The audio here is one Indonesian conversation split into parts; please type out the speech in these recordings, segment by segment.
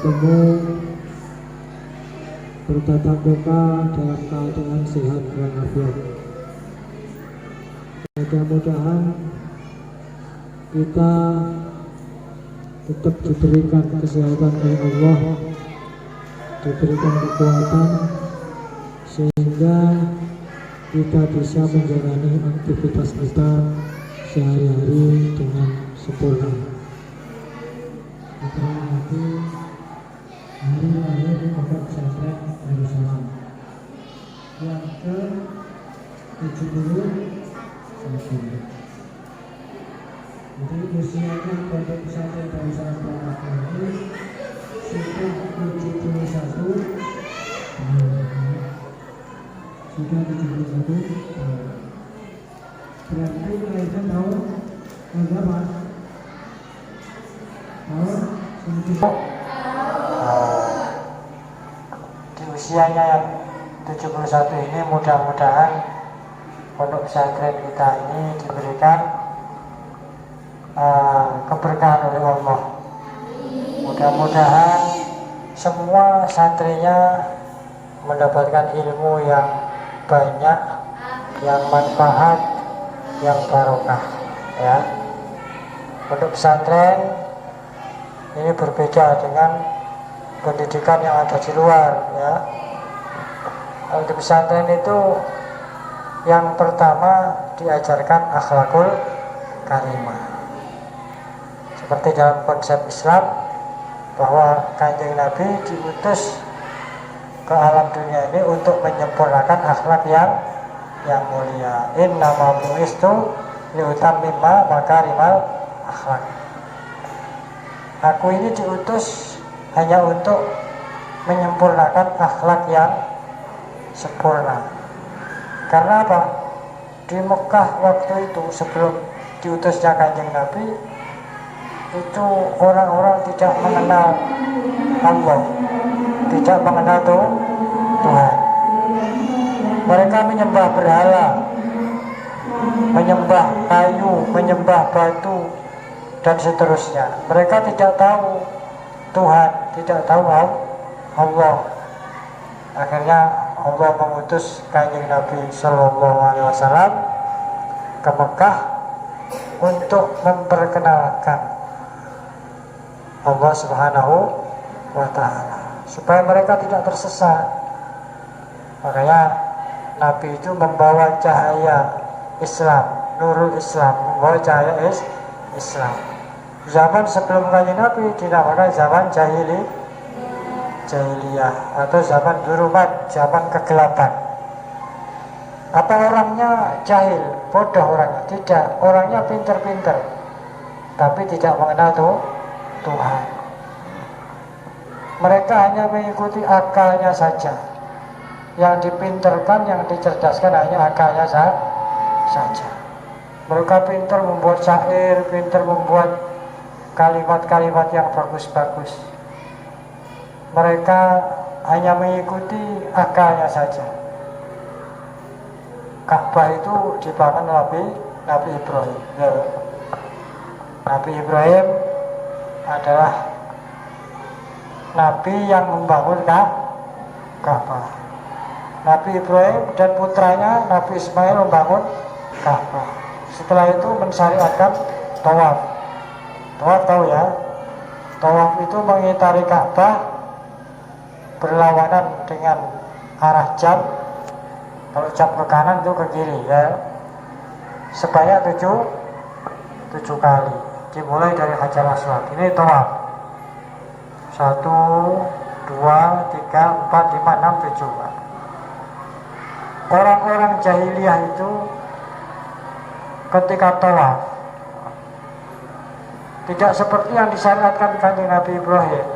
bertemu bertatap muka dalam keadaan sehat walafiat. Mudah-mudahan kita tetap diberikan kesehatan oleh Allah, diberikan kekuatan sehingga kita bisa menjalani aktivitas kita sehari-hari dengan sempurna. Kita nanti hari lahir Pondok Pesantren Darussalam yang ke-71. Jadi usianya Pondok Pesantren Darussalam ini sudah 71 sudah 71 berarti melahirkan tahun berapa? Tahun 19. Di usianya yang 71 ini mudah-mudahan pondok pesantren kita ini diberikan keberkahan oleh Allah. Mudah-mudahan semua santrinya mendapatkan ilmu yang banyak, yang manfaat, yang barokah, ya. Pondok pesantren ini berbeda dengan pendidikan yang ada di luar, ya. Kalau di pesantren itu yang pertama diajarkan akhlakul karimah. Seperti dalam konsep Islam bahwa Kanjeng Nabi diutus ke alam dunia ini untuk menyempurnakan akhlak yang mulia. Innama bu'istu liutammima makarimal akhlak. Aku ini diutus hanya untuk menyempurnakan akhlak yang sempurna. Karena apa? Di Mekah waktu itu sebelum diutusnya Kanjeng Nabi itu orang-orang tidak mengenal Allah, tidak mengenal Tuhan. Mereka menyembah berhala, menyembah kayu, menyembah batu, dan seterusnya. Mereka tidak tahu Tuhan, tidak tahu Allah. Akhirnya Allah mengutus Kanjeng Nabi Sallallahu Alaihi Wasallam ke Mekah untuk memperkenalkan Allah Subhanahu wa Ta'ala supaya mereka tidak tersesat. Makanya Nabi itu membawa cahaya Islam, nurul Islam, membawa cahaya Islam. Zaman sebelum Kanjeng Nabi dinamakan zaman jahiliyah atau zaman dzulumat, zaman kegelapan. Apa orangnya jahil, bodoh orangnya? Tidak, orangnya pinter-pinter, tapi tidak mengenal Tuhan. Mereka hanya mengikuti akalnya saja. Yang dipinterkan, yang dicerdaskan hanya akalnya saja. Mereka pinter membuat syair, pinter membuat kalimat-kalimat yang bagus-bagus. Mereka hanya mengikuti akalnya saja. Ka'bah itu dibangun Nabi Ibrahim. Nabi Ibrahim adalah Nabi yang membangun Ka'bah. Nabi Ibrahim dan putranya Nabi Ismail membangun Ka'bah. Setelah itu mensyariatkan tawaf. Tawaf tahu ya? Tawaf itu mengitari Ka'bah berlawanan dengan arah jam. Kalau jam ke kanan itu ke kiri, ya. Sebanyak 7 kali. Dimulai dari Hajar Aswad. Ini tawaf. 1, 2, 3, 4, 5, 6, 7. Orang-orang jahiliyah itu ketika tawaf tidak seperti yang disyariatkan Kanjeng Nabi Ibrahim.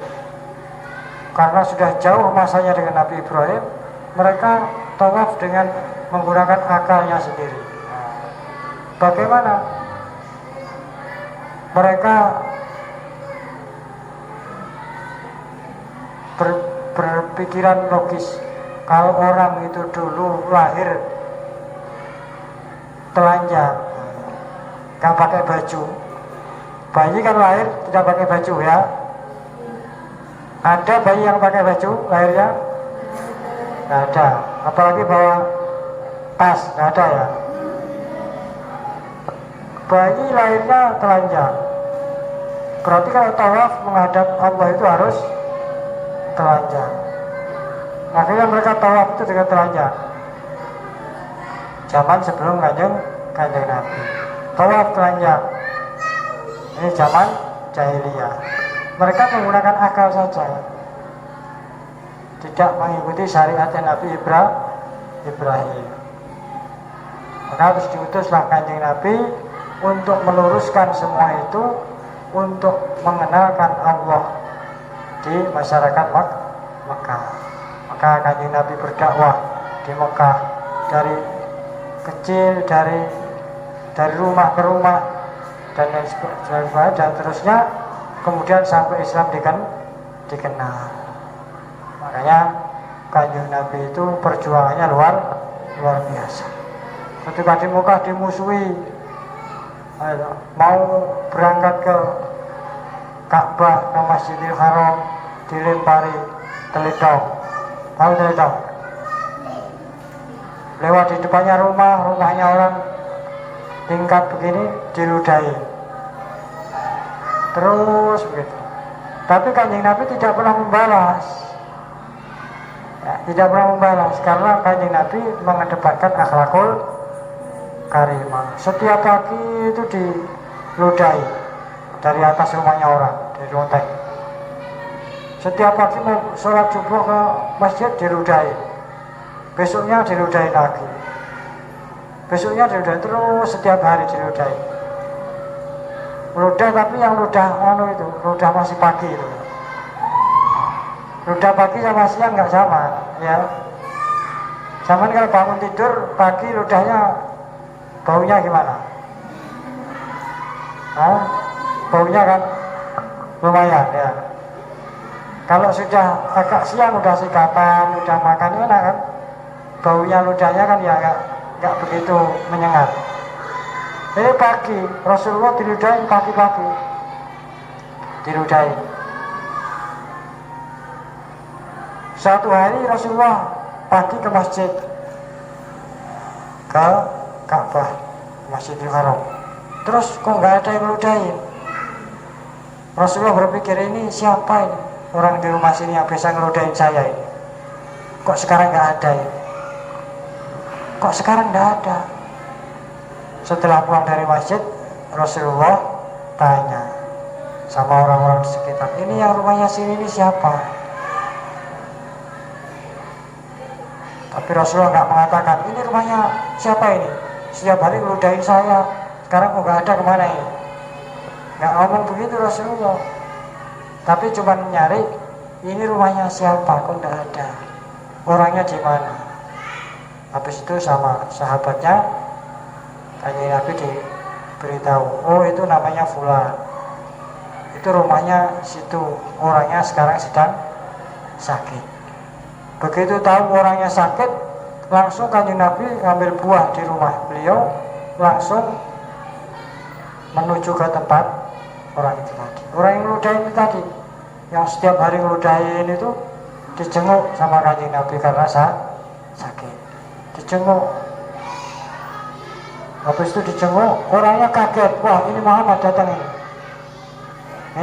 Karena sudah jauh masanya dengan Nabi Ibrahim, mereka tawaf dengan menggunakan akalnya sendiri. Bagaimana? Mereka berpikiran logis. Kalau orang itu dulu lahir telanjang, gak pakai baju, bayi kan lahir tidak pakai baju, ya. Ada bayi yang pakai baju lahirnya? Nggak ada. Apalagi bawa tas, nggak ada ya. Bayi lahirnya telanjang. Berarti kalau tawaf menghadap Allah itu harus telanjang. Makanya mereka tawaf itu dengan telanjang. Zaman sebelum kanjeng Nabi. Tawaf telanjang. Ini zaman jahiliyah. Mereka menggunakan akal saja, tidak mengikuti syariat Nabi Ibrahim. Maka harus diutuslah kanjeng Nabi untuk meluruskan semua itu, untuk mengenalkan Allah di masyarakat Mekah. Maka kanjeng Nabi berdakwah di Mekah dari kecil, dari rumah ke rumah dan lain sebagainya, dan terusnya kemudian sampai Islam dikenal. Makanya kanjeng Nabi itu perjuangannya luar biasa. Ketika di Mekah dimusuhi, mau berangkat ke Ka'bah, ke Masjidil Haram, dilempari teledong. Tahu teledong? Lewat di depannya rumahnya orang tingkat begini diludahi. Terus begitu. Tapi kanjeng Nabi tidak pernah membalas. Ya, tidak pernah membalas karena kanjeng Nabi mengedepankan akhlakul karimah. Setiap pagi itu diludahi dari atas rumahnya orang, dari loteng. Setiap pagi mau sholat subuh ke masjid diludahi. Besoknya diludahi lagi. Besoknya diludahi terus, setiap hari diludahi. Ludah, tapi yang ludah itu, ludah masih pagi itu. Ludah pagi sama siang nggak sama, ya. Zaman kalau bangun tidur pagi ludahnya baunya gimana? Baunya kan lumayan ya. Kalau sudah agak siang udah sikatan, udah makan enak kan, baunya ludahnya kan ya nggak begitu menyengat. Ini pagi, Rasulullah diludahin pagi-pagi. Diludahin. Suatu hari Rasulullah pagi ke masjid, ke Ka'bah, Masjidil Haram. Terus kok nggak ada yang ngeludahin? Rasulullah berpikir, ini siapa ini? Orang di rumah sini yang bisa ngeludahin saya ini. Kok sekarang nggak ada ini? Kok sekarang nggak ada? Setelah pulang dari masjid, Rasulullah tanya sama orang-orang di sekitar, ini yang rumahnya sini ini siapa? Tapi Rasulullah nggak mengatakan, ini rumahnya siapa ini? Setiap hari ngeludahin saya, sekarang kok nggak ada, kemana ini? Nggak ngomong begitu Rasulullah. Tapi cuma nyari, ini rumahnya siapa, kok nggak ada? Orangnya di mana? Habis itu sama sahabatnya, kanjeng Nabi diberitahu, oh itu namanya Fulan, itu rumahnya situ, orangnya sekarang sedang sakit. Begitu tahu orangnya sakit, langsung kanjeng Nabi ngambil buah di rumah beliau, langsung menuju ke tempat orang itu tadi. Orang yang ngeludahin itu tadi, yang setiap hari ngeludahin itu, dijenguk sama kanjeng Nabi karena sakit. Dijenguk. Habis itu dijenguk, orangnya kaget, wah ini Muhammad datang ini.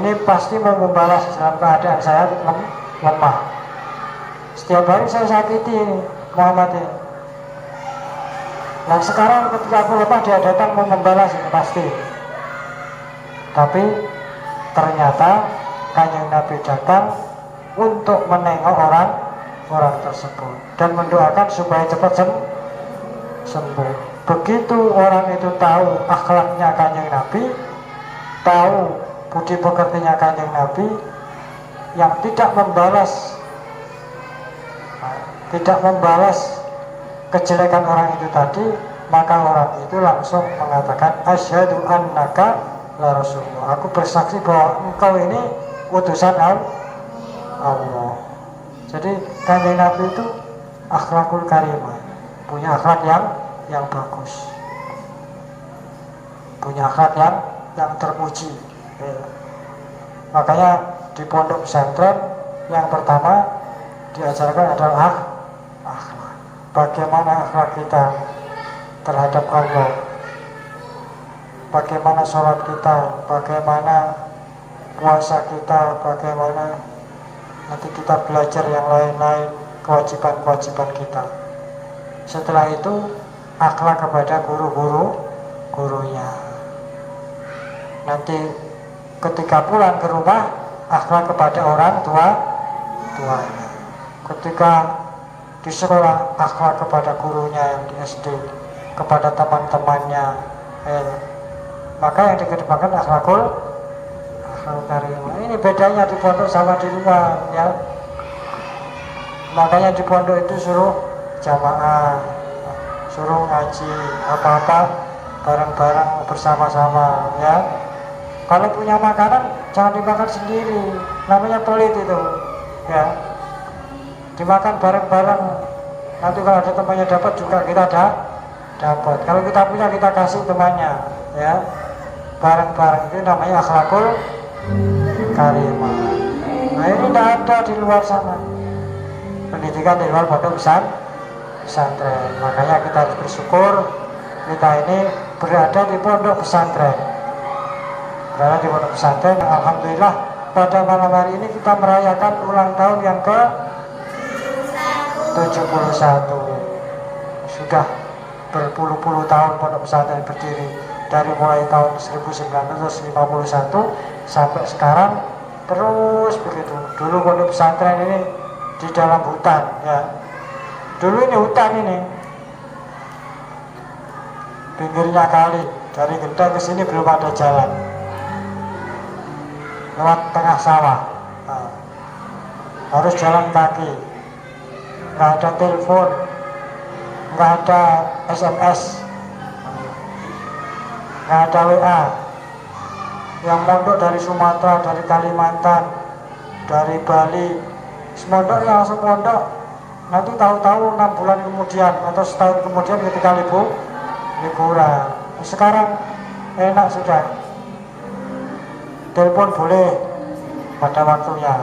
Ini pasti mau membalas dalam keadaan saya lemah. Setiap hari saya sakiti ini Muhammad ini. Nah sekarang ketika aku lemah dia datang mau membalas ini pasti. Tapi ternyata kanjeng Nabi datang untuk menengok orang tersebut dan mendoakan supaya cepat sembuh. Begitu orang itu tahu akhlaknya kanjeng Nabi, tahu budi pekertinya kanjeng Nabi, yang tidak membalas kejelekan orang itu tadi, maka orang itu langsung mengatakan, asyhadu annaka la rasulullah. Aku bersaksi bahwa engkau ini utusan Allah. Jadi kanjeng Nabi itu akhlakul karimah, punya akhlak yang bagus, punya akhlak yang terpuji. Makanya di pondok pesantren Yang pertama diajarkan adalah akhlak. Bagaimana akhlak kita terhadap Allah, bagaimana sholat kita, bagaimana puasa kita, bagaimana nanti kita belajar yang lain-lain, kewajiban-kewajiban kita. Setelah itu akhlak kepada gurunya. Nanti ketika pulang ke rumah, akhlak kepada orang tuanya. Ketika di sekolah, akhlak kepada gurunya yang di SD, kepada teman-temannya. Maka yang dikedepankan akhlakul karimah. Ini bedanya di pondok sama di rumah, ya. Makanya di pondok itu suruh jamaah, suruh ngaji, apa-apa bareng-bareng bersama-sama, ya. Kalau punya makanan jangan dimakan sendiri, namanya pelit itu, ya. Dimakan bareng-bareng, nanti kalau ada temannya dapat juga kita dapat. Kalau kita punya kita kasih temannya, ya. Bareng-bareng itu namanya akhlakul karimah. Nah ini tidak ada di luar sana. Pendidikan di luar pondok pesantren. Makanya kita harus bersyukur kita ini berada di pondok pesantren. Berada di pondok pesantren. Alhamdulillah pada malam hari ini kita merayakan ulang tahun yang ke 71. Sudah berpuluh-puluh tahun pondok pesantren berdiri, dari mulai tahun 1951 sampai sekarang terus begitu. Dulu pondok pesantren ini di dalam hutan, ya. Dulu ini hutan ini, pinggirnya kali, dari Gendang ke sini belum ada jalan, lewat tengah sawah. Nah, harus jalan kaki, nggak ada telepon, nggak ada SMS, nggak ada WA. Yang mondok dari Sumatera, dari Kalimantan, dari Bali, semondok yang langsung mondok. Nanti tahu-tahu 6 bulan kemudian atau setahun kemudian ketika liburan. Sekarang enak sudah, telepon boleh pada waktunya,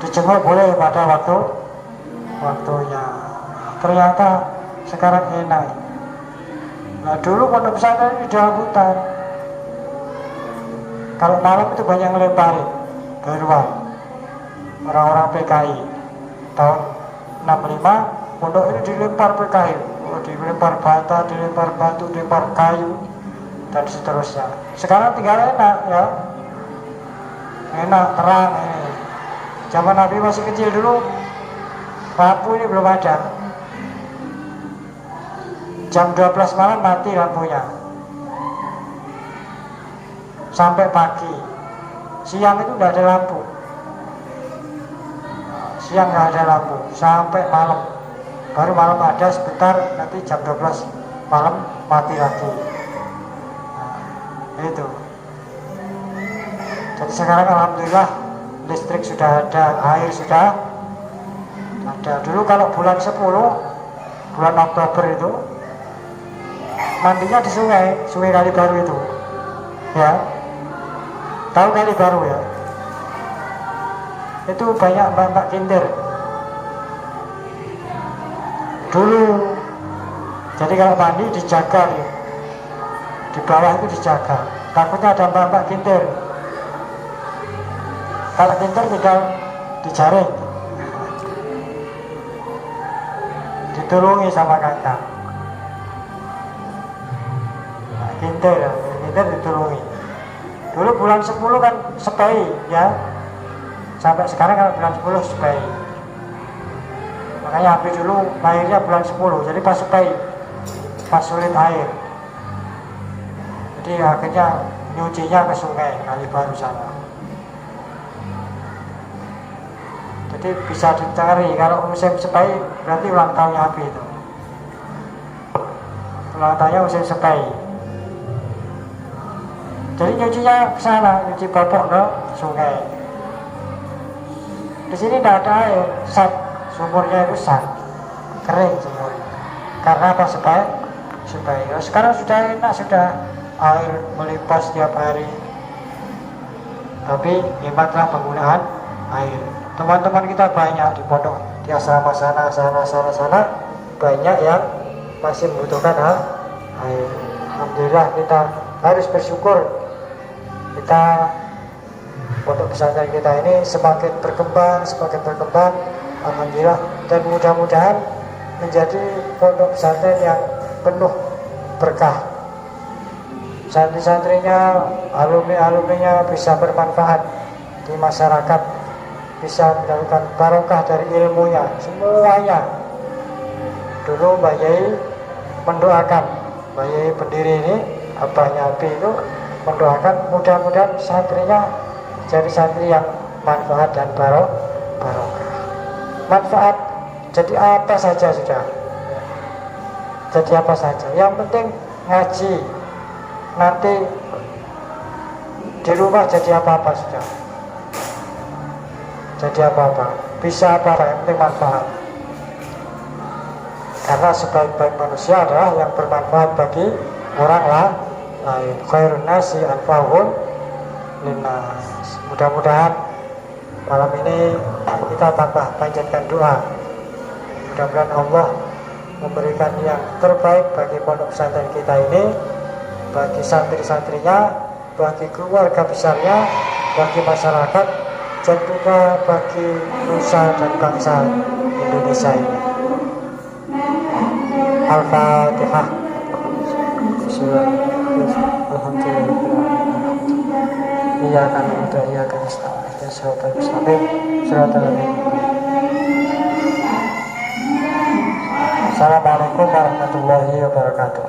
dijenguk boleh pada waktunya. Ternyata sekarang enak. Nah dulu pondok pesantren di dalam hutan. Kalau malam itu banyak ngelemparin beruang orang-orang PKI tahun 65, pondok ini dilempar PKI, dilempar bata, dilempar batu, dilempar kayu dan seterusnya. Sekarang tinggal enak, ya, enak, terang ini. Zaman Nabi masih kecil dulu lampu ini belum ada. Jam 12 malam mati lampunya sampai pagi. Siang itu tidak ada lampu, siang nggak ada lampu sampai malam, baru malam ada sebentar, nanti jam 12 malam mati lagi. Nah, itu. Jadi sekarang alhamdulillah listrik sudah ada, air sudah ada. Dulu kalau bulan 10, bulan Oktober itu mandinya di sungai Kali Baru itu, ya. Tahu Kali Baru, ya? Itu banyak mbak-mbak kinder dulu. Jadi kalau mandi dijaga, ya. Di bawah itu dijaga, takutnya ada mbak-mbak kinder. Kalau kinder tinggal dijaring, ditulungi sama kakak. Nah, kinder ditulungi. Dulu bulan 10 kan sepai, ya. Sampai sekarang kalau bulan 10 sepai. Makanya habis dulu lahirnya bulan 10, jadi pas sepai, pas sulit air. Jadi akhirnya nyucinya ke sungai Kali Baru sana. Jadi bisa dicari kalau musim sepai berarti ulang tahunnya habis itu. Ulang tahunnya musim sepai. Jadi nyucinya ke sana, nyuci popok ke sungai. Di sini tidak ada air, sat, sumurnya itu sat, kering sumurnya. Karena apa? Sepai. Sekarang sudah enak, sudah air melimpah setiap hari. Tapi hebatlah penggunaan air. teman-teman kita banyak di pondok, di asrama sana banyak yang masih membutuhkan air. Alhamdulillah kita harus bersyukur, kita pondok pesantren kita ini semakin berkembang. Alhamdulillah, dan mudah-mudahan menjadi pondok pesantren yang penuh berkah. Santri-santrinya, alumni-alumninya bisa bermanfaat di masyarakat, bisa mendapatkan barokah dari ilmunya semuanya. Dulu Mbak Yai mendoakan, Mbak Yai pendiri ini, abahnya Abi itu mendoakan mudah-mudahan santrinya jadi santri yang manfaat dan barokah. Manfaat jadi apa saja sudah, jadi apa saja, yang penting ngaji. Nanti di rumah jadi apa-apa sudah, jadi apa-apa, bisa apa-apa, yang penting manfaat. Karena sebaik-baik manusia adalah yang bermanfaat bagi orang lain. Khairun nasi anfa'uhum linnas. Mudah-mudahan malam ini kita tambah panjatkan doa, mudah-mudahan Allah memberikan yang terbaik bagi pondok pesantren kita ini, bagi santri-santrinya, bagi keluarga besarnya, bagi masyarakat, dan juga bagi nusa dan bangsa Indonesia ini. Al-Fatihah. Alhamdulillah. Iya kan udah, iya kan Assalamualaikum warahmatullahi wabarakatuh.